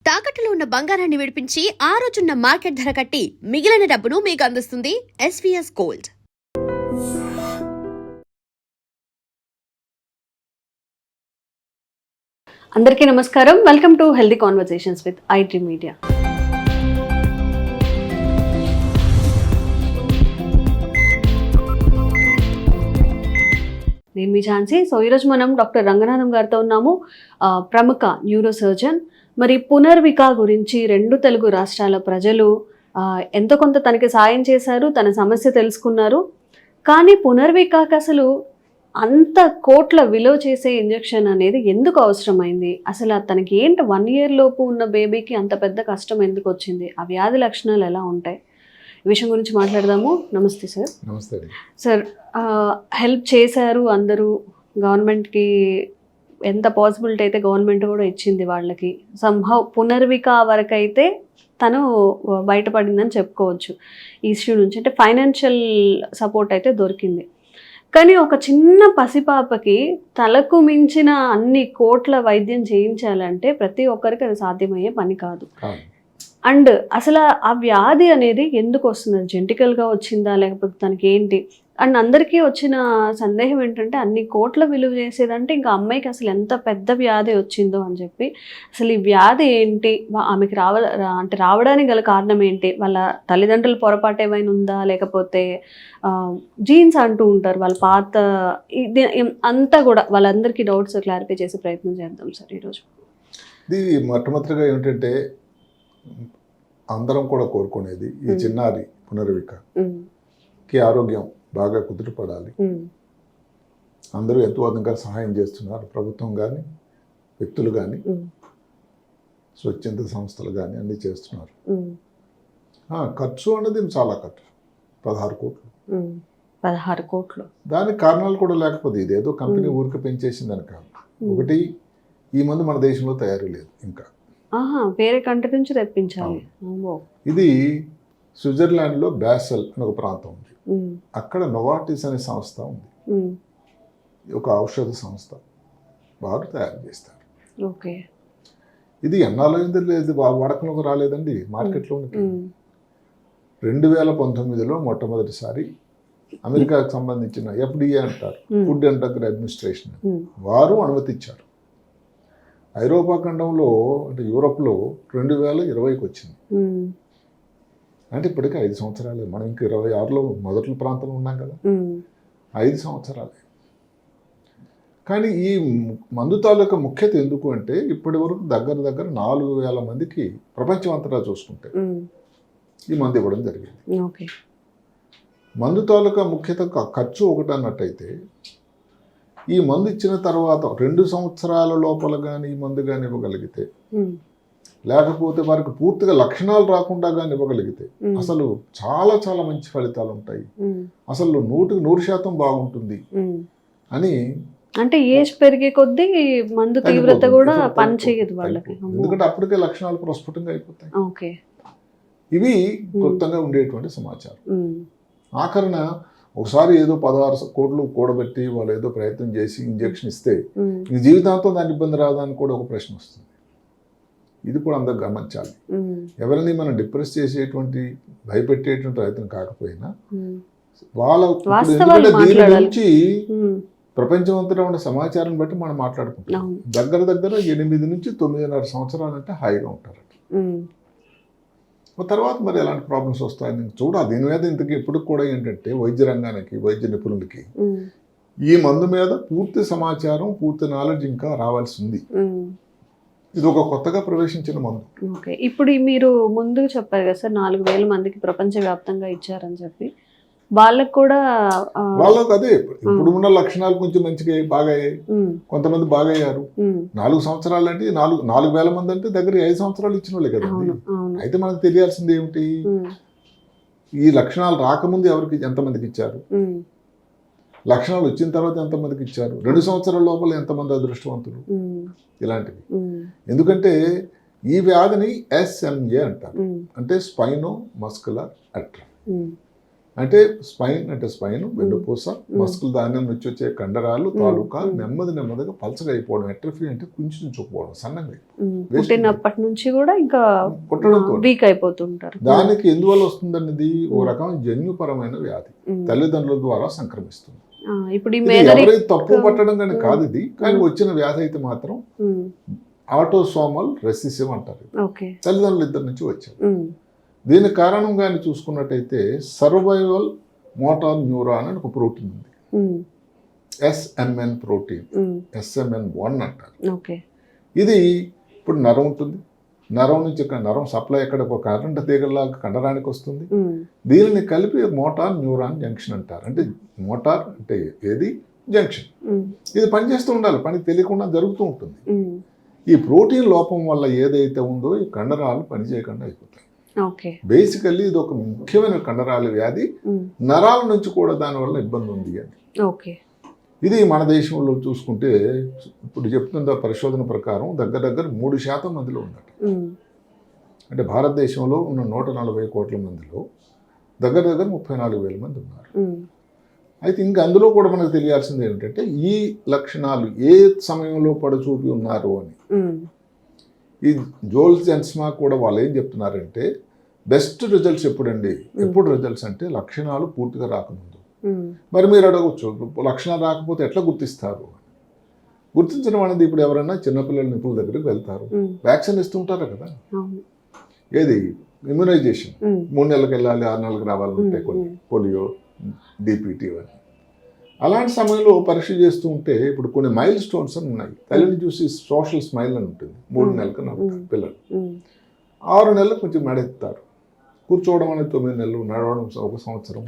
తాకట్టులో ఉన్న బంగారాన్ని విడిపించి ఆ రోజున్న మార్కెట్ ధర కట్టి మిగిలిన డబ్బును మీకు అందిస్తుంది ఎస్వీఎస్ గోల్డ్. అందరికీ నమస్కారం. Welcome to healthy conversations with IT media. నేను మీ ఝాన్సీ. సో ఈరోజు మనం డాక్టర్ రంగనాథం గారితో ఉన్నాము, ప్రముఖ న్యూరో సర్జన్. మరి పునర్విక గురించి రెండు తెలుగు రాష్ట్రాల ప్రజలు ఎంతో కొంత తనకి సాయం చేశారు, తన సమస్య తెలుసుకున్నారు. కానీ పునర్వికకి అసలు అంత కోట్ల విలువ చేసే ఇంజెక్షన్ అనేది ఎందుకు అవసరమైంది? అసలు తనకి ఏంటి 1 year లోపు ఉన్న బేబీకి అంత పెద్ద కష్టం ఎందుకు వచ్చింది? ఆ వ్యాధి లక్షణాలు ఎలా ఉంటాయి? ఈ విషయం గురించి మాట్లాడదాము. నమస్తే సార్. నమస్తే సార్. హెల్ప్ చేశారు అందరూ, గవర్నమెంట్కి ఎంత పాసిబిలిటీ అయితే గవర్నమెంట్ కూడా ఇచ్చింది వాళ్ళకి. సంహౌ పునర్విక వరకు అయితే తను బయటపడిందని చెప్పుకోవచ్చు ఈ ఇష్యూ నుంచి. అంటే ఫైనాన్షియల్ సపోర్ట్ అయితే దొరికింది. కానీ ఒక చిన్న పసిపాపకి తలకు మించిన అన్ని కోట్ల వైద్యం చేయించాలంటే ప్రతి ఒక్కరికి అది సాధ్యమయ్యే పని కాదు. అండ్ అసలు ఆ వ్యాధి అనేది ఎందుకు వస్తుంది? జెనెటికల్గా వచ్చిందా లేకపోతే తనకి ఏంటి? అండ్ అందరికీ వచ్చిన సందేహం ఏంటంటే అన్ని కోట్ల విలువ చేసేదంటే ఇంకా అమ్మాయికి అసలు ఎంత పెద్ద వ్యాధి వచ్చిందో అని చెప్పి. అసలు ఈ వ్యాధి ఏంటి, ఆమెకి రావడానికి గల కారణం ఏంటి? వాళ్ళ తల్లిదండ్రుల పొరపాటు ఏమైనా ఉందా లేకపోతే జీన్స్ అంటూ ఉంటారు వాళ్ళ పాత, ఇది అంతా కూడా వాళ్ళందరికీ డౌట్స్ క్లారిఫై చేసే ప్రయత్నం చేద్దాం సార్ ఈరోజు. ఇది మొట్టమొదటిగా ఏమిటంటే అందరం కూడా కోరుకునేది ఈ చిన్నారి పునర్వికకి ఆరోగ్యం బాగా కుదుటపడాలి. అందరూ ఎంతో అధికంగా సహాయం చేస్తున్నారు, ప్రభుత్వం కానీ వ్యక్తులు కానీ స్వచ్ఛంద సంస్థలు కానీ అన్నీ చేస్తున్నారు. ఖర్చు అనేది చాలా ఖర్చు, 16 కోట్లు. దానికి కారణాలు కూడా లేకపోతే ఇదేదో కంపెనీ ఊరికి పెంచేసిందని కాదు. ఒకటి, ఈ మందు మన దేశంలో తయారు లేదు ఇంకా, వేరే కంట్రీ నుంచి తెప్పించాలి. ఇది స్విట్జర్లాండ్లో బ్యాసెల్ అని ఒక ప్రాంతం ఉంది, అక్కడ నోవార్టిస్ అనే సంస్థ ఉంది, ఒక ఔషధ సంస్థ, వారు తయారు చేస్తారు. ఓకే. ఇది ఎన్నాళ్ళు లేదు, వాడకంలోకి రాలేదండి మార్కెట్లోనికి. 2019లో మొట్టమొదటిసారి అమెరికాకు సంబంధించిన FDA అంటారు, ఫుడ్ అండ్ డ్రగ్ అడ్మినిస్ట్రేషన్, వారు అనుమతి ఇచ్చారు. ఐరోపా ఖండంలో అంటే యూరోప్లో 2020కి వచ్చింది. అంటే ఇప్పటికీ 5 సంవత్సరాలే. మనం ఇంక 26లో మొదటి ప్రాంతంలో ఉన్నాం కదా, 5 సంవత్సరాలే. కానీ ఈ మందు తాలూకా ముఖ్యత ఎందుకు అంటే ఇప్పటి వరకు దగ్గర 4,000 మందికి ప్రపంచం అంతటా చూసుకుంటే ఈ మందు ఇవ్వడం జరిగింది. మందు తాలూకా ముఖ్యత ఖర్చు ఒకటి అన్నట్టయితే, ఈ మందు ఇచ్చిన తర్వాత 2 సంవత్సరాల లోపల కానీ ఈ మందు కానీ ఇవ్వగలిగితే, లేకపోతే వారికి పూర్తిగా లక్షణాలు రాకుండా కానీ ఇవ్వగలిగితే అసలు చాలా చాలా మంచి ఫలితాలు ఉంటాయి, అసలు 100% బాగుంటుంది అని. అంటే ఏజ్ పెరిగే కొద్దీ మందు తీవ్రత కూడా పనిచేయదు వాళ్ళకి, ఎందుకంటే అప్పటికే లక్షణాలు ప్రస్ఫుటంగా అయిపోతాయి. ఇవి క్లుప్తంగా ఉండేటువంటి సమాచారం. ఆఖరణ ఒకసారి ఏదో 16 కోట్లు కూడబెట్టి వాళ్ళు ఏదో ప్రయత్నం చేసి ఇంజెక్షన్ ఇస్తే ఈ జీవితాంతం దాని ఇబ్బంది రాదా అని కూడా ఒక ప్రశ్న వస్తుంది. ఇది కూడా అందరు గమనించాలి. ఎవరిని మనం డిప్రెస్ చేసేటువంటి భయపెట్టేటువంటి ప్రయత్నం కాకపోయినా వాళ్ళ దీని గురించి ప్రపంచం అంతటా ఉన్న సమాచారం బట్టి మనం మాట్లాడుకుంటాం. దగ్గర 8 నుంచి 9.5 సంవత్సరాలు అంటే హాయిగా ఉంటారట. తర్వాత మరి ఎలాంటి ప్రాబ్లమ్స్ వస్తాయని చూడాలి. దీని మీద ఇంతకీ ఎప్పుడు కూడా ఏంటంటే వైద్య రంగానికి, వైద్య నిపుణులకి ఈ మందు మీద పూర్తి సమాచారం, పూర్తి నాలెడ్జ్ ఇంకా రావాల్సి ఉంది. ఇది ఒక కొత్తగా ప్రవేశించిన మందు. ఓకే. ఇప్పుడు మీరు ముందు చెప్పారు కదా సార్, 4,000 మందికి ప్రపంచవ్యాప్తంగా ఇచ్చారని చెప్పి, వాళ్ళకు కూడా అదే ఇప్పుడు ఉన్న లక్షణాలు కొంచెం మంచిగా బాగా అయ్యాయి, కొంతమంది బాగా అయ్యారు. 4 సంవత్సరాలు అంటే 4,000 మంది అంటే దగ్గర 5 సంవత్సరాలు ఇచ్చిన వాళ్ళే కదండి. అయితే మనకు తెలియాల్సింది ఏమిటి, ఈ లక్షణాలు రాకముందు ఎంతమందికి ఇచ్చారు, లక్షణాలు వచ్చిన తర్వాత ఎంతమందికి ఇచ్చారు, 2 సంవత్సరాల లోపల ఎంతమంది అదృష్టవంతులు, ఇలాంటివి. ఎందుకంటే ఈ వ్యాధిని SMA అంటారు, అంటే స్పైనో మస్కులర్ అట్రఫీ. అంటే స్పైన్ అంటే స్పైన్ వెన్నుపూస, మస్కుల ధాన్యం నుంచి వచ్చే కండరాలు తాలూకా నెమ్మదిగా పలచగా అయిపోవడం, ఎట్రఫీ అంటే కుంచుకుపోవడం, సన్నగా పుట్టినప్పటి నుంచి కూడా ఇంకా పుట్టడంతో వీక్ అయిపోతుంటారు. దానికి ఎందువల్ల వస్తుందనేది ఓ రకమైన జన్యుపరమైన వ్యాధి, తల్లిదండ్రుల ద్వారా సంక్రమిస్తుంది. ఇప్పుడు ఎవరైతే తప్పు పట్టడం కానీ కాదు ఇది, కానీ వచ్చిన వ్యాధి అయితే మాత్రం ఆటోసోమల్ రెసిసివ్ అంటారు. తల్లిదండ్రులు ఇద్దరి నుంచి వచ్చారు. దీనికి కారణం కానీ చూసుకున్నట్టయితే సర్వైవల్ మోటార్ న్యూరాన్ అని ఒక ప్రోటీన్ ఉంది, SMN ప్రోటీన్, SMN1 అంటారు. ఇది ఇప్పుడు నరం ఉంటుంది, నరం నుంచి నరం సప్లై ఎక్కడ ఒక కరెంట్ తీగలాగా కండరానికి వస్తుంది. దీనిని కలిపి మోటార్ న్యూరాన్ జంక్షన్ అంటారు. అంటే మోటార్ అంటే ఏది, జంక్షన్. ఇది పనిచేస్తూ ఉండాలి, పని తెలియకుండా జరుగుతూ ఉంటుంది. ఈ ప్రోటీన్ లోపం వల్ల ఏదైతే ఉందో ఈ కండరాలు పనిచేయకుండా అయిపోతాయి. బేసికల్లీ ఇది ఒక ముఖ్యమైన కండరాల వ్యాధి. నరాల నుంచి కూడా దానివల్ల ఇబ్బంది ఉంది అని. ఇది మన దేశంలో చూసుకుంటే ఇప్పుడు చెప్తున్న పరిశోధన ప్రకారం దగ్గర 3% మందిలో ఉందట. అంటే భారతదేశంలో ఉన్న 140 కోట్ల మందిలో దగ్గర 34,000 మంది ఉన్నారు. అయితే ఇంకా అందులో కూడా మనకు తెలియాల్సింది ఏంటంటే ఈ లక్షణాలు ఏ సమయంలో పడచూపి ఉన్నారు అని. ఈ జోల్స్ జెన్స్మా కూడా వాళ్ళు ఏం చెప్తున్నారంటే బెస్ట్ రిజల్ట్స్ ఎప్పుడండి, ఎప్పుడు రిజల్ట్స్ అంటే లక్షణాలు పూర్తిగా రాకముందు. మరి మీరు అడగచ్చు లక్షణాలు రాకపోతే ఎట్లా గుర్తిస్తారు? గుర్తించడం అనేది ఇప్పుడు ఎవరైనా చిన్నపిల్లల నిపుణుల దగ్గరికి వెళ్తారు, వ్యాక్సిన్ ఇస్తుంటారు కదా, ఏది ఇమ్యునైజేషన్ 3 నెలలకు వెళ్ళాలి, 6 నెలలకు రావాలని ఉంటాయి కొన్ని, పోలియో, DPT అని. అలాంటి సమయంలో పరీక్ష చేస్తూ ఉంటే ఇప్పుడు కొన్ని మైల్ స్టోన్స్ అని ఉన్నాయి. తల్లిని చూసి సోషల్ స్మైల్ అని ఉంటుంది. 3 నెలలకు నవ్వుతారు పిల్లలు, 6 నెలలకు కొంచెం మెడెత్తారు. కూర్చోవడం అనేది 9 నెలలు, నడవడం 1 సంవత్సరం,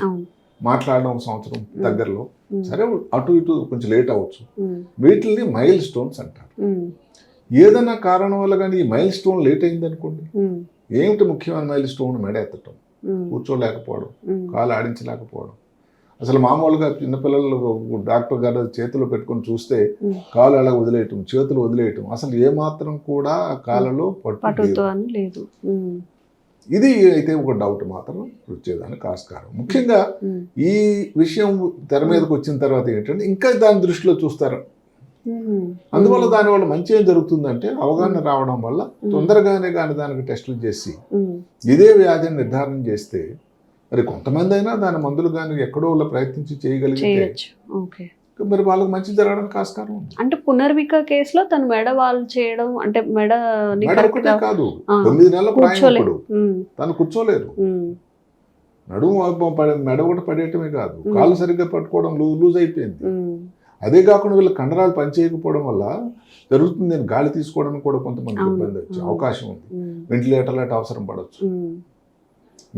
మాట్లాడడం 1 సంవత్సరం దగ్గరలో, సరే అటు ఇటు కొంచెం లేట్ అవ్వచ్చు. వీటిని మైల్ స్టోన్స్ అంటారు. ఏదైనా కారణం వల్ల కానీ ఈ మైల్ స్టోన్ లేట్ అయింది అనుకోండి, ఏమిటి ముఖ్యమైన మైల్ స్టోన్? మెడ ఎత్తటం, కూర్చోలేకపోవడం, కాలు ఆడించలేకపోవడం. అసలు మామూలుగా చిన్నపిల్లలు డాక్టర్ గారు చేతులు పెట్టుకొని చూస్తే కాలు అలా వదిలేయటం, చేతులు వదిలేయటం, అసలు ఏమాత్రం కూడా కాళ్ళలో పట్టు లేదు. ఇది అయితే ఒక డౌట్ మాత్రం వచ్చేదానికి ఆస్కారం. ముఖ్యంగా ఈ విషయం తెర మీదకి వచ్చిన తర్వాత ఏంటంటే ఇంకా దాని దృష్టిలో చూస్తారు. అందువల్ల దానివల్ల మంచి ఏం జరుగుతుందంటే అవగాహన రావడం వల్ల తొందరగానే కానీ దానికి టెస్టులు చేసి ఇదే వ్యాధిని నిర్ధారణ చేస్తే మరి కొంతమంది అయినా దాని మందులు కానీ ఎక్కడో ప్రయత్నించి చేయగలిగితే మరి వాళ్ళకి మంచి జరగడానికి ఆస్కారం ఉంది. అంటే పునర్విక కేసులో తను మెడ వాళ్ళు చేయడం అంటే మెడ ఒకటే కాదు, 9 నెలల ప్రాయంప్పుడు తను కూర్చోలేదు, నడుము మెడ ఒకటి పడేయటమే కాదు, కాళ్ళు సరిగ్గా పట్టుకోవడం లూజ్ అయిపోయింది. అదే కాకుండా వీళ్ళ కండరాలు పనిచేయకపోవడం వల్ల జరుగుతుంది. నేను గాలి తీసుకోవడానికి కూడా కొంతమంది ఇబ్బంది వచ్చే అవకాశం ఉంది. వెంటిలేటర్లు అటు అవసరం పడవచ్చు.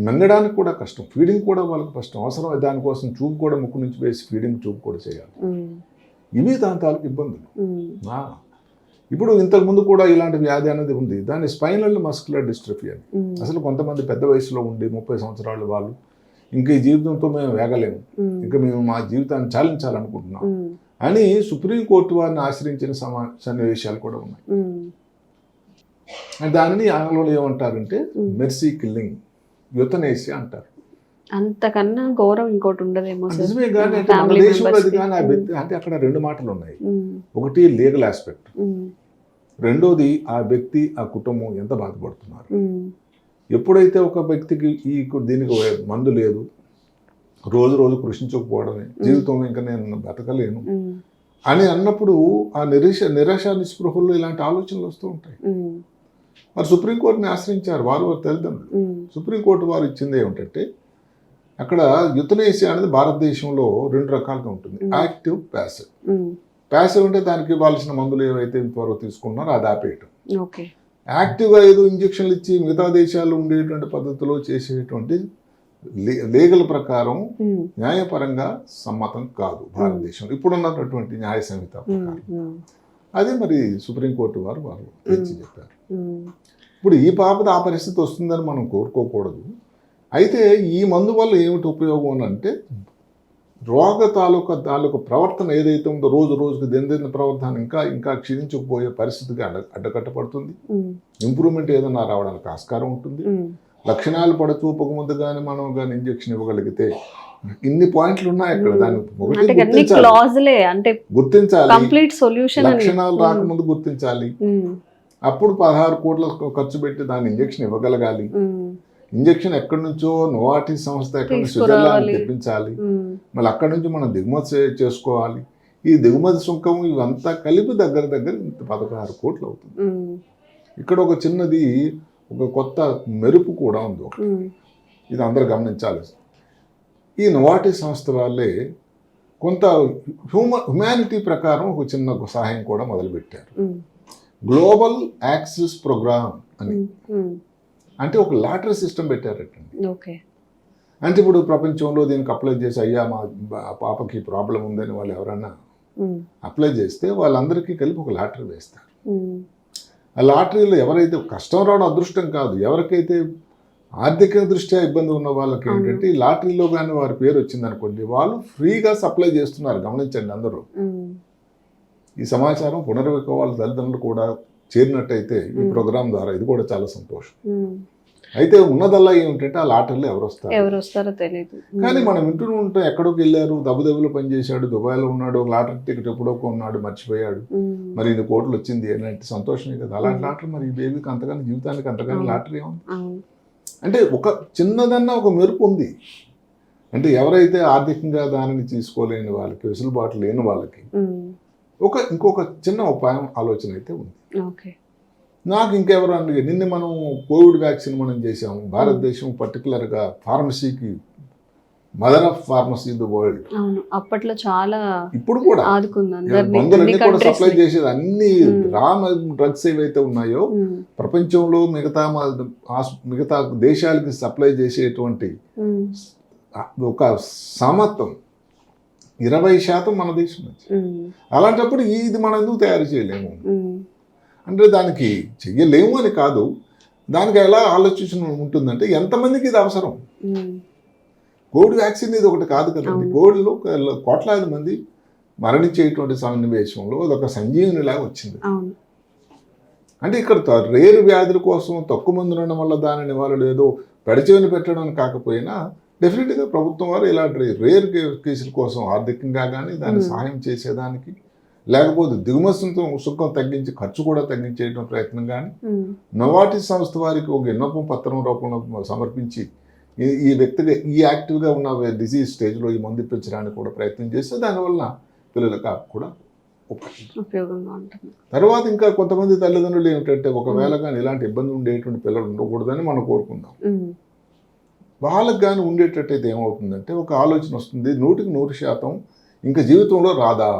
మింగడానికి కూడా కష్టం, ఫీడింగ్ కూడా వాళ్ళకి కష్టం. అవసరం దానికోసం చూపు కూడా ముక్కు నుంచి వేసి ఫీడింగ్ చూపు కూడా చేయాలి. ఇవి దాని తాలూకు ఇబ్బందులు. ఇప్పుడు ఇంతకుముందు కూడా ఇలాంటి వ్యాధి అనేది ఉంది, దాన్ని స్పైనల్ మస్కులర్ డిస్ట్రఫీ అని. అసలు కొంతమంది పెద్ద వయసులో ఉండి 30 సంవత్సరాలు వాళ్ళు ఇంక ఈ జీవితంతో మేము వేగలేము, ఇంకా మేము మా జీవితాన్ని చాలించాలనుకుంటున్నాం అని సుప్రీంకోర్టు వారిని ఆశ్రయించిన సన్నివేశాలు కూడా ఉన్నాయి. దానిని ఆంగ్లంలో ఏమంటారంటే మెర్సీ కిల్లింగ్, యుతనేసియా అంటారు. అంతకన్నా గౌరవం ఇంకోటి ఉండదేమో. నిజమే, కానీ అంటే మన దేశంలో అది కానీ ఆ వ్యక్తి అంటే అక్కడ 2 మాటలు ఉన్నాయి. ఒకటి లీగల్ ఆస్పెక్ట్, రెండోది ఆ వ్యక్తి ఆ కుటుంబం ఎంత బాధపడుతున్నారు. ఎప్పుడైతే ఒక వ్యక్తికి దీనికి మందు లేదు, రోజు కృషించకపోవడమే జీవితంలో ఇంకా నేను బతకలేను అని అన్నప్పుడు ఆ నిరాశ నిస్పృహల్లో ఇలాంటి ఆలోచనలు వస్తూ ఉంటాయి. మరి సుప్రీంకోర్టుని ఆశ్రయించారు వారు తల్లిదండ్రులు. సుప్రీంకోర్టు వారు ఇచ్చింది ఏమిటంటే అక్కడ యుతనేసియా అనేది భారతదేశంలో 2 రకాలుగా ఉంటుంది, యాక్టివ్, ప్యాసివ్. ప్యాసివ్ అంటే దానికి ఇవ్వాల్సిన మందులు ఏవైతే ఇంతవరకు తీసుకున్నారో అది ఆపేయటం. యాక్టివ్గా ఏదో ఇంజక్షన్లు ఇచ్చి మిగతా దేశాల్లో ఉండేటువంటి పద్ధతిలో చేసేటువంటి లీగల్ ప్రకారం న్యాయపరంగా సమ్మతం కాదు భారతదేశంలో ఇప్పుడున్నటువంటి న్యాయ సంహిత ప్రకారం. అదే మరి సుప్రీంకోర్టు వారు తెచ్చి చెప్పారు. ఇప్పుడు ఈ పాపది ఆ పరిస్థితి వస్తుందని మనం కోరుకోకూడదు. అయితే ఈ మందు వల్ల ఏమిటి ఉపయోగం అని అంటే రోగ తాలూకు ప్రవర్తన ఏదైతే ఉందో రోజుకి దినదిన ప్రవర్తన ఇంకా క్షీణించకపోయే పరిస్థితికి అడ్డకట్టపడుతుంది. ఇంప్రూవ్మెంట్ ఏదైనా రావడానికి ఆస్కారం ఉంటుంది. లక్షణాలు పడచూపక ముందు కానీ మనం కానీ ఇంజెక్షన్ ఇవ్వగలిగితే ఇన్ని పాయింట్లు ఉన్నాయి అక్కడ. దాన్ని ఒకటి అంటే అన్ని గుర్తించాలి. క్లాజులే, అంటే గుర్తించాలి, కంప్లీట్ సొల్యూషన్ అని. లక్షణాలు రాకముందు గుర్తించాలి. అప్పుడు 16 కోట్ల ఖర్చు పెట్టి దాన్ని ఇంజెక్షన్ ఇవ్వగలగాలి. ఇంజెక్షన్ ఎక్కడి నుంచో నోవార్టిస్ సంస్థ ఎక్కడి నుంచి స్విట్జర్లాండ్ తెప్పించాలి. మళ్ళీ అక్కడి నుంచి మనం దిగుమతి చేసుకోవాలి. ఈ దిగుమతి సుంకం ఇవంతా కలిపి దగ్గర 16 కోట్లు అవుతుంది. ఇక్కడ ఒక చిన్నది, ఒక కొత్త మెరుపు కూడా ఉంది. ఇది అందరూ గమనించాలి. ఈ నోవార్టిస్ సంస్థ వాళ్ళే కొంత హ్యుమానిటీ ప్రకారం ఒక చిన్న సహాయం కూడా మొదలుపెట్టారు. గ్లోబల్ యాక్సెస్ ప్రోగ్రామ్ అని, అంటే ఒక లాటరీ సిస్టమ్ పెట్టారటండి. అంటే ఇప్పుడు ప్రపంచంలో దీనికి అప్లై చేసి, అయ్యా మా పాపకి ప్రాబ్లం ఉందని వాళ్ళు ఎవరన్నా అప్లై చేస్తే వాళ్ళందరికీ కలిపి ఒక లాటరీ వేస్తారు. ఆ లాటరీలో ఎవరైతే కష్టం రావడం అదృష్టం కాదు, ఎవరికైతే ఆర్థిక దృష్ట్యా ఇబ్బంది ఉన్న వాళ్ళకి ఏంటంటే ఈ లాటరీలో కానీ వారి పేరు వచ్చిందనుకోండి, వాళ్ళు ఫ్రీగా సప్లై చేస్తున్నారు. గమనించండి అందరూ. ఈ సమాచారం పునర్విక వాళ్ళ తల్లిదండ్రులు కూడా చేరినట్టయితే ఈ ప్రోగ్రాం ద్వారా ఇది కూడా చాలా సంతోషం. అయితే ఉన్నదల్లా ఏమిటంటే ఆ లాటరీలో ఎవరు వస్తారో తెలియదు. కానీ మనం వింటూ ఉంటాం, ఎక్కడికి వెళ్ళారు, దెబ్బలో పనిచేశాడు, దుబాయ్లో ఉన్నాడు, లాటరీ టికెట్ ఎప్పుడో కొన్నాడు, మర్చిపోయాడు, మరి 2 కోట్లు వచ్చింది అంటే సంతోషమే కదా. అలాంటి లాటరీ మరి ఈ బేబీకి అంతగానే, జీవితానికి అంతగానే లాటరీ ఏముంది అంటే ఒక చిన్నదన్నా ఒక మెరుపు ఉంది. అంటే ఎవరైతే ఆర్థికంగా దానిని తీసుకోలేని వాళ్ళకి, వెసులుబాటు లేని వాళ్ళకి ఇంకొక చిన్న ఉపాయం ఆలోచన అయితే ఉంది. నాకు ఇంకెవరు అండి, నిన్న మనం కోవిడ్ వ్యాక్సిన్ మనం చేసాము. భారతదేశం పర్టికులర్గా ఫార్మసీకి mother of pharmacy in the world. అప్పట్లో చాలా ఇప్పుడు కూడా మందులన్నీ కూడా సప్లై చేసేది. అన్ని రా డ్రగ్స్ ఏవైతే ఉన్నాయో ప్రపంచంలో మిగతా దేశాలకి సప్లై చేసేటువంటి ఒక సమత్వం 20% మన దేశం నుంచి. అలాంటప్పుడు ఇది మనం ఎందుకు తయారు చేయలేము అంటే, దానికి చెయ్యలేము అని కాదు, దానికి ఎలా ఆలోచన ఉంటుందంటే ఎంతమందికి ఇది అవసరం. కోవిడ్ వ్యాక్సిన్ ఇది ఒకటి కాదు కదండి. కోవిడ్లో కోట్లాది మంది మరణించేటువంటి సన్నివేశంలో అదొక సంజీవనిలాగా వచ్చింది. అంటే ఇక్కడ రేరు వ్యాధుల కోసం తక్కువ మంది ఉండడం వల్ల దాని నివారణ ఏదో పెడచెవిని పెట్టడం కాకపోయినా డెఫినెట్గా ప్రభుత్వం వారు ఇలాంటి రేర్ కేసుల కోసం ఆర్థికంగా కానీ దాన్ని సహాయం చేసేదానికి, లేకపోతే దిగుమతి సుంకం తగ్గించి ఖర్చు కూడా తగ్గించేటువంటి ప్రయత్నం కానీ, నోవార్టిస్ సంస్థ వారికి ఒక విన్నపం పత్రం రూపంలో సమర్పించి ఈ వ్యక్తిగా ఈ యాక్టివ్గా ఉన్న డిసీజ్ స్టేజ్లో ఈ మందు ఇప్పించడానికి కూడా ప్రయత్నం చేస్తే దానివల్ల పిల్లలకు కూడా ఉపయోగంగా ఉంటుంది. తర్వాత ఇంకా కొంతమంది తల్లిదండ్రులు ఏమిటంటే, ఒకవేళ కానీ ఇలాంటి ఇబ్బంది ఉండేటువంటి పిల్లలు ఉండకూడదని మనం కోరుకుందాం. వాళ్ళకి కానీ ఉండేటట్టయితే ఏమవుతుందంటే ఒక ఆలోచన వస్తుంది, 100% ఇంకా జీవితంలో రాదా.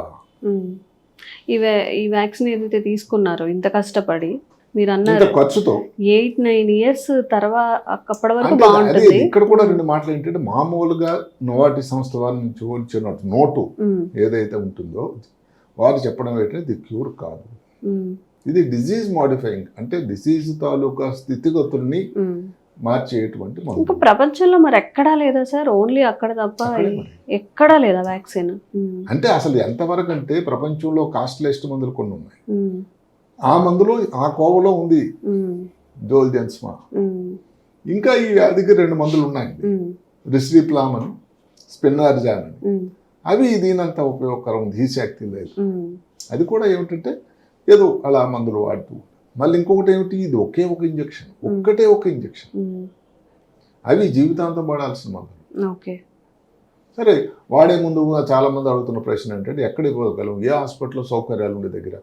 ఈ వ్యాక్సిన్ ఏదైతే తీసుకున్నారో ఇంత కష్టపడి, మీరు అన్నారు ఖర్చుతో 8-9 ఇయర్స్ తర్వాత అప్పటి వరకు బాగుంటుంది. ఇక్కడ కూడా 2 మాటలు ఏంటంటే, మామూలుగా నోవార్టిస్ సంస్థ వారి నుంచి వచ్చిన నోటు ఏదైతే ఉంటుందో వారు చెప్పడం ఏంటంటే ఇది క్యూర్ కాదు, ఇది డిజీజ్ మాడిఫైయింగ్, అంటే డిసీజ్ తాలూకా స్థితిగతుల్ని మార్చేటువంటి మందు. ఇంకా ప్రపంచంలో మరి ఎక్కడా లేదా సార్? ఓన్లీ అక్కడ తప్ప ఎక్కడా లేదా వ్యాక్సిన్? అంటే అసలు ఎంతవరకు అంటే ప్రపంచంలో కాస్ట్లెస్ట్ మందులు కొన్ని ఉన్నాయి. ఆ మందులో ఆ కోవలో ఉంది జోల్జెన్స్మా. ఇంకా ఈ వ్యాధికి 2 మందులు ఉన్నాయండి, రిస్విప్లామ్ అని, స్పిన్నార్జాన్ అని. అవి దీనంత ఉపయోగకరం ఉంది, ఈ శక్తి లేదు. అది కూడా ఏమిటంటే ఏదో అలా మందులు వాడుతూ. మళ్ళీ ఇంకొకటి ఏమిటి, ఇది ఒకే ఒక ఇంజెక్షన్, ఒక్కటే ఒక ఇంజెక్షన్, అవి జీవితాంతం వాడాల్సిన మందులు. సరే, వాడే ముందు చాలా మంది అడుగుతున్న ప్రశ్న ఏంటంటే, ఎక్కడ ఇవ్వగలం, ఏ హాస్పిటల్లో సౌకర్యాలు ఉండే దగ్గర,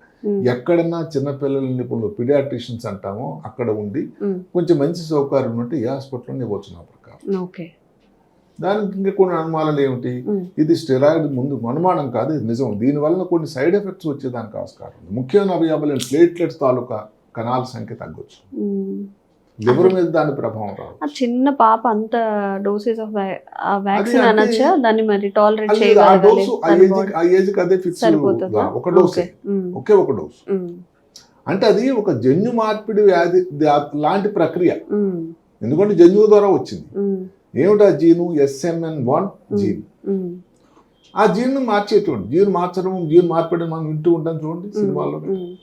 ఎక్కడన్నా చిన్నపిల్లల నిపుణులు పిడియాట్రిషియన్స్ అంటామో అక్కడ ఉండి కొంచెం మంచి సౌకర్యం ఉంటే ఏ హాస్పిటల్లో ఇవ్వచ్చు నా ప్రకారం. దానికి ఇంకా కొన్ని అనుమానాలు ఏమిటి, ఇది స్టెరాయిడ్ ముందు అనుమానం కాదు, ఇది నిజం. దీనివల్ల కొన్ని సైడ్ ఎఫెక్ట్స్ వచ్చేదానికి ఆస్కారం ఉంది. ముఖ్యమైన అవయవాలైన ప్లేట్లెట్స్ తాలూకా కణాల సంఖ్య తగ్గొచ్చు, లివర్ మీద దాని ప్రభావం రాదు. చిన్న పాప అంత డోసెస్ ఆఫ్ వ్యాక్సిన్ అనొచ్చా? దాన్ని మరి టాలరేట్ ఆ ఏజ్కి అదే ఫిక్స్ ఒక డోసే, ఒకే ఒక డోసు. అంటే అది ఒక జన్యు మార్పిడి వ్యాధి లాంటి ప్రక్రియ, ఎందుకంటే జన్యువు ద్వారా వచ్చింది. ఏమిటా జీను? SMN1 gene. ఆ జీన్ను మార్చేటువంటి, జీన్ మార్పిడి మనం వింటూ ఉంటాం చూడండి సినిమాల్లో,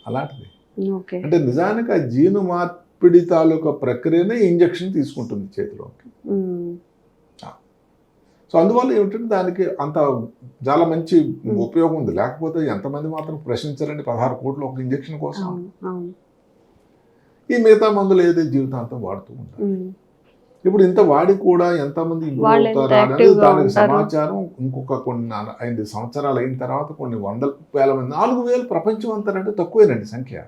అలాంటిది. అంటే నిజానికి ఆ జీను మార్పిడి తాలూకా ప్రక్రియనే ఇంజెక్షన్ తీసుకుంటుంది చేతిలోకి. సో అందువల్ల ఏమిటంటే దానికి అంత చాలా మంచి ఉపయోగం ఉంది. లేకపోతే ఎంతమంది మాత్రం ప్రశ్నించారండి 16 కోట్లు ఒక ఇంజెక్షన్ కోసం. ఈ మిగతా మందులు ఏదైతే జీవితాంతం వాడుతూ ఉంటారు. ఇప్పుడు ఇంత వాడి కూడా ఎంతమంది ఇంప్రూవ్ అవుతారు అనేది దానికి సమాచారం ఇంకొక కొన్ని 5 సంవత్సరాలు అయిన తర్వాత కొన్ని 100,000 మంది 4,000 ప్రపంచం అంతా తక్కువేనండి సంఖ్య.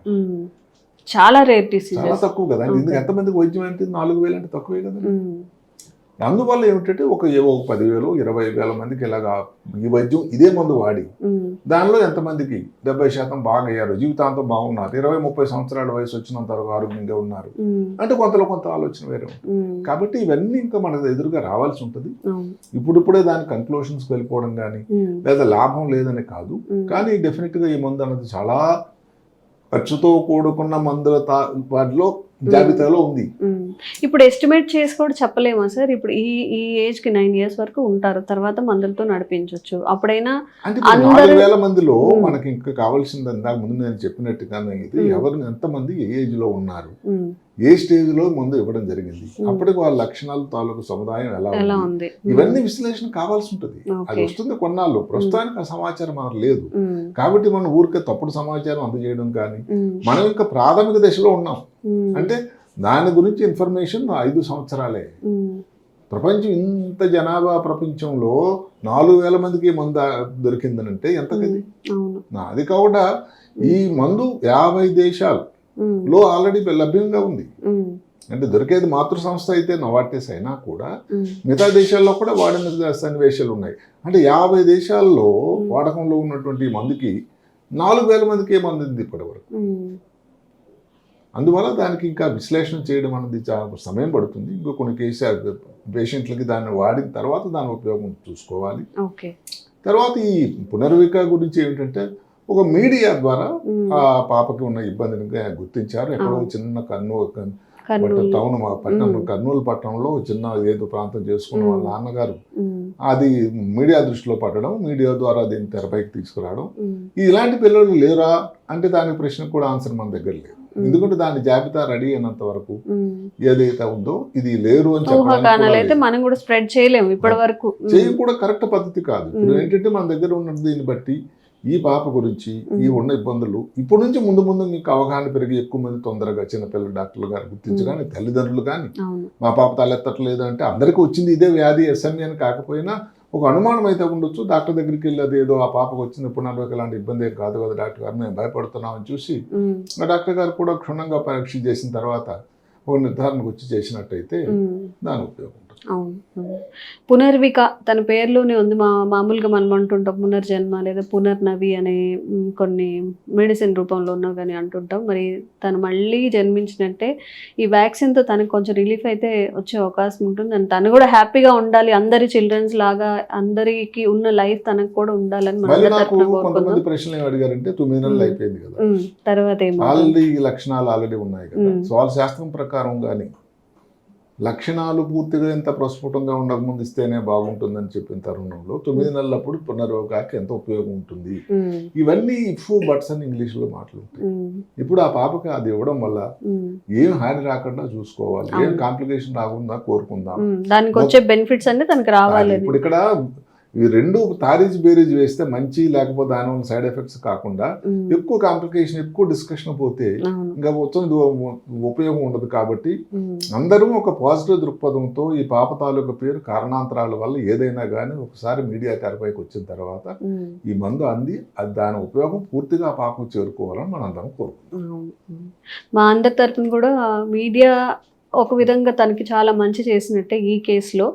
చాలా రేర్ డిసీజ్, చాలా తక్కువ కదా. ఇందుకు ఎంతమందికి వైద్యం అంటే 4,000 అంటే తక్కువే కదా. అందువల్ల ఏమిటంటే ఒక 10,000 20,000 మందికి ఇలాగా ఈ వైద్యం ఇదే మందు వాడి దానిలో ఎంతమందికి 70% బాగా అయ్యారు, జీవితాంతం బాగున్నారు, 20-30 సంవత్సరాల వయసు వచ్చినంత వరకు ఆరోగ్యంగా ఉన్నారు అంటే కొంతలో కొంత ఆలోచన వేరే ఉంటుంది. కాబట్టి ఇవన్నీ ఇంకా మనకు ఎదురుగా రావాల్సి ఉంటుంది. ఇప్పుడిప్పుడే దాని కన్క్లూషన్స్కి వెళ్ళిపోవడం కానీ లేదా లాభం లేదని కాదు, కానీ డెఫినెట్గా ఈ మందు అన్నది చాలా ఖర్చుతో కూడుకున్న మందుల వాటిలో జాబితాలో ఉంది. ఇప్పుడు ఎస్టిమేట్ చేసి కూడా చెప్పలేమా సార్? ఇప్పుడు ఈ ఏజ్ కి 9 years వరకు ఉంటారు, తర్వాత మందులతో నడిపించవచ్చు. అప్పుడైనా అంటే 4,000 మందిలో మనకి ఇంకా కావాల్సింది ఇందాక ముందు నేను చెప్పినట్టుగానే ఇది ఎవరు ఎంతమంది ఏ ఏజ్ లో ఉన్నారు, ఏ స్టేజ్ లో మందు ఇవ్వడం జరిగింది, అప్పటికి వాళ్ళ లక్షణాలు తాలూకు సముదాయం ఎలా ఉంది, ఇవన్నీ విశ్లేషణ కావాల్సి ఉంటుంది. అది వస్తుంది కొన్నాళ్ళు. ప్రస్తుతానికి ఆ సమాచారం మనకు లేదు కాబట్టి మనం ఊరికే తప్పుడు సమాచారం అందజేయడం కానీ, మనం ఇంకా ప్రాథమిక దశలో ఉన్నాం. అంటే దాని గురించి ఇన్ఫర్మేషన్ 5 సంవత్సరాలే. ప్రపంచం ఇంత జనాభా ప్రపంచంలో 4,000 మందికి మందు దొరికిందనంటే ఎంత కది. అది కాకుండా ఈ మందు 50 దేశాల్లో ఆల్రెడీ లభ్యంగా ఉంది. అంటే దొరికేది మాతృ సంస్థ అయితే నోవార్టిస్ అయినా కూడా మిగతా దేశాల్లో కూడా వాడిన సన్నివేశాలు ఉన్నాయి. అంటే 50 దేశాల్లో వాడకంలో ఉన్నటువంటి మందుకి 4,000 మందికి మంది ఉంది ఇప్పటి వరకు. అందువల్ల దానికి ఇంకా విశ్లేషణ చేయడం అనేది చాలా సమయం పడుతుంది. ఇంకో కొన్ని కేసు పేషెంట్లకి దాన్ని వాడిన తర్వాత దాని ఉపయోగం చూసుకోవాలి. తర్వాత ఈ పునర్విక గురించి ఏమిటంటే ఒక మీడియా ద్వారా ఆ పాపకి ఉన్న ఇబ్బందిని గుర్తించారు. ఎక్కడో చిన్న టౌన్ పట్టణం కర్నూలు పట్టణంలో చిన్న ఏదో ప్రాంతం చేసుకున్న వాళ్ళ నాన్నగారు అది మీడియా దృష్టిలో పట్టడం, మీడియా ద్వారా దీన్ని తెరపైకి తీసుకురావడం. ఇలాంటి పిల్లలు లేరా అంటే దాని ప్రశ్న కూడా ఆన్సర్ మన దగ్గర లేదు. ఎందుకంటే దాని జాబితా రెడీ అయినంత వరకు ఏదైతే ఉందో ఇది లేరు అని చెప్పడానికి మనం కూడా స్ప్రెడ్ చేయలేము. ఇప్పటి వరకు చేయడం కూడా కరెక్ట్ పద్ధతి కాదు. ఇప్పుడు ఏంటంటే మన దగ్గర ఉన్న దీన్ని బట్టి ఈ పాప గురించి ఈ ఉన్న ఇబ్బందులు ఇప్పటి నుంచి ముందు మీకు అవగాహన పెరిగి ఎక్కువ మంది తొందరగా చిన్నపిల్లల డాక్టర్లు గారు గుర్తించి కానీ తల్లిదండ్రులు కానీ మా పాప తలెత్తట్లేదు అంటే అందరికీ వచ్చింది ఇదే వ్యాధి SME అని కాకపోయినా ఒక అనుమానం అయితే ఉండొచ్చు. డాక్టర్ దగ్గరికి వెళ్ళేది ఏదో ఆ పాపకు వచ్చింది పునర్విక లాంటి ఇబ్బంది ఏం కాదు కదా డాక్టర్ గారు, మేము భయపడుతున్నామని చూసి ఆ డాక్టర్ గారు కూడా క్షుణ్ణంగా పరీక్ష చేసిన తర్వాత ఒక నిర్ధారణకు వచ్చి చేసినట్టయితే దాని ఉపయోగం. పునర్విక తన పేరులోనే ఉంది. మామూలుగా మనం అంటుంటాం పునర్జన్మ లేదా పునర్నవి అనే కొన్ని మెడిసిన్ రూపంలో ఉన్నవి కానీ అంటుంటాం. మరి తను మళ్ళీ జన్మించినట్టే ఈ వ్యాక్సిన్తో తనకు కొంచెం రిలీఫ్ అయితే వచ్చే అవకాశం ఉంటుంది. అండ్ తను కూడా హ్యాపీగా ఉండాలి, అందరి చిల్డ్రన్స్ లాగా అందరికి ఉన్న లైఫ్ తనకు కూడా ఉండాలని కొంతమంది ప్రశ్నలు అడిగారంటే 9 నెలలు అయిపోయింది కదా, తర్వాత ఆల్రెడీ ఈ లక్షణాలు ఆల్రెడీ ఉన్నాయి కదా. సో వాళ్ళ శాస్త్రం ప్రకారం కానీ లక్షణాలు పూర్తిగా ఎంత ప్రస్ఫుటంగా ఉండకముందు ఇస్తేనే బాగుంటుందని చెప్పిన తరుణంలో 9 నెలలప్పుడు పునర్వికాకి ఎంత ఉపయోగం ఉంటుంది. ఇవన్నీ ఇఫ్ బట్స్ అని ఇంగ్లీష్ లో మాట్లాడుతాయి. ఇప్పుడు ఆ పాపకి అది ఇవ్వడం వల్ల ఏం హాని రాకుండా చూసుకోవాలి, ఏం కాంప్లికేషన్ రాకుండా కోరుకుందాం, దానికి వచ్చే బెనిఫిట్స్ అన్ని తనకి రావాలి. ఇప్పుడు ఇక్కడ ఈ రెండు తారీజ్ బేరీజ్ వేస్తే మంచి లేకపోతే దానివల్ల సైడ్ ఎఫెక్ట్స్ కాకుండా ఎక్కువ కాంప్లికేషన్ ఎక్కువ డిస్కషన్ పోతే ఇంకా వచ్చిన ఉపయోగం ఉండదు. కాబట్టి అందరూ ఒక పాజిటివ్ దృక్పథంతో ఈ పాప తాలూకా పేరు కారణాంతరాల వల్ల ఏదైనా కానీ ఒకసారి మీడియా తెరపైకి వచ్చిన తర్వాత ఈ మందు అంది అది దాని ఉపయోగం పూర్తిగా ఆ పాపకు చేరుకోవాలని మనం అందరం కోరుకుంటాం. మా అందరి తరఫున కూడా మీడియా ఒక విధంగా తనకి చాలా మంచి చేసినట్టే ఈ కేసులో.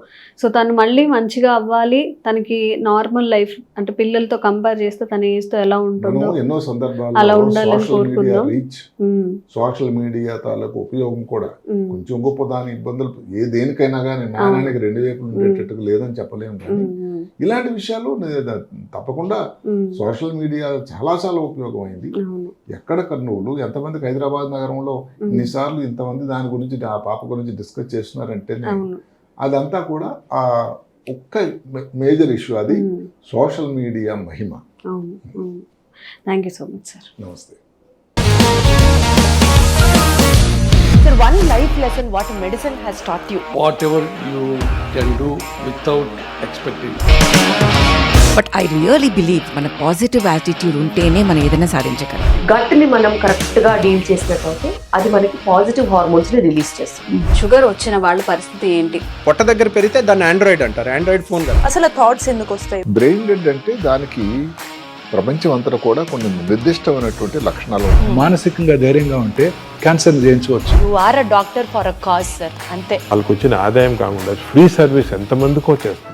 సో తను మళ్ళీ మంచిగా అవ్వాలి, తనకి నార్మల్ లైఫ్ అంటే పిల్లలతో కంపేర్ చేస్తే తన ఏజ్తో ఎలా ఉంటుందో ఎన్నో సందర్భాలు అలా ఉండాలని కోరుకుందాం. సోషల్ మీడియా తాలూకు ఉపయోగం కూడా కొంచెం గొప్ప దాని ఇబ్బందులు ఏ దేనికైనా కానీ నాణానికి 2 వైపులు ఉండేటట్టుగా లేదని చెప్పలేము. కానీ ఇలాంటి విషయాలు తప్పకుండా సోషల్ మీడియా చాలా చాలా ఉపయోగమైంది. ఎక్కడ కర్నూలు ఎంతమందికి హైదరాబాద్ నగరంలో ఇన్నిసార్లు ఇంతమంది దాని గురించి ఆ పాప గురించి డిస్కస్ చేస్తున్నారంటే అదంతా కూడా ఆ ఒక్క మేజర్ ఇష్యూ, అది social media Mahima. Thank you so much sir. నమస్తే. Sir, one life lesson what medicine has taught you. whatever you can do without expecting. But I really believe మన పాజిటివ్ యాటిట్యూడ్ ఉంటేనే మనం ఏదైనా సాధించగలం. గట్ని మనం కరెక్ట్గా deal చేసినట్లయితే అది మనకి పాజిటివ్ హార్మోన్స్ని రిలీజ్ చేస్తుంది. షుగర్ వచ్చిన వాళ్ళ పరిస్థితి ఏంటి? పొట్ట దగ్గర పెరిగితే దాన్ని ఆండ్రాయిడ్ అంటారు, ఆండ్రాయిడ్ ఫోన్ కదా. అసలు థాట్స్ ఎందుకు వస్తాయి? బ్రెయిన్ డెడ్ అంటే దానికి ప్రపంచం అంతా కూడా కొన్ని నిర్దిష్టమైనటువంటి లక్షణాలు ఉంటాయి. మానసికంగా ధైర్యంగా ఉంటే క్యాన్సర్ జయించవచ్చు. You are a doctor for a cause sir, అంతే. వాళ్ళకి వచ్చిన ఆదాయం కాకుండా ఫ్రీ సర్వీస్ ఎంతమందికో చేస్తారు.